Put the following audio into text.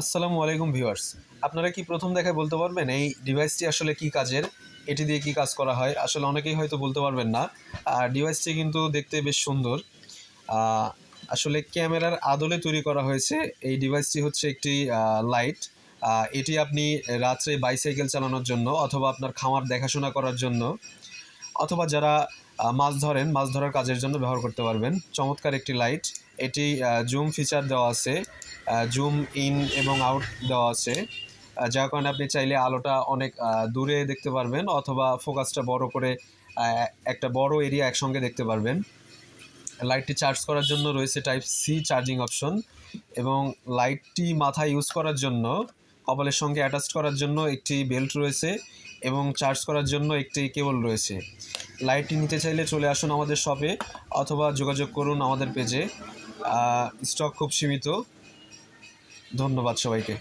আসসালামু আলাইকুম ভিউয়ার্স। আপনারা কি প্রথম দেখায় বলতে পারবেন এই ডিভাইসটি আসলে কি কাজের? এটি দিয়ে কি কাজ করা হয়? আসলে অনেকেই হয়তো বলতে পারবেন না। আর ডিভাইসটি কিন্তু দেখতে বেশ সুন্দর। আ আসলে ক্যামেরার আদলে তৈরি করা হয়েছে। এই ডিভাইসটি হচ্ছে একটি লাইট। এটি আপনি রাত্রে বাইসাইকেল চালানোর জন্য অথবা আপনার খামার দেখাশোনা করার জন্য অথবা যারা মাছ ধরেন, মাছ ধরার কাজের জন্য ব্যবহার করতে পারবেন। চমৎকার একটি লাইট। এটি জুম ফিচার দেওয়া আছে, জুম ইন এবং আউট দেওয়া আছে। যার কারণে আপনি চাইলে আলোটা অনেক দূরে দেখতে পারবেন অথবা ফোকাসটা বড় করে আ একটা বড় এরিয়া একসঙ্গে দেখতে পারবেন। লাইটটি চার্জ করার জন্য রয়েছে টাইপ সি চার্জিং অপশন এবং লাইটটি মাথায় ইউজ করার জন্য কপালের সঙ্গে অ্যাটাচ করার জন্য একটি বেল্ট রয়েছে এবং চার্জ করার জন্য একটি কেবল রয়েছে। লাইটটি নিতে চাইলে চলে আসুন আমাদের শপে অথবা যোগাযোগ করুন আমাদের পেজে। স্টক খুব সীমিত। ধন্যবাদ সবাইকে।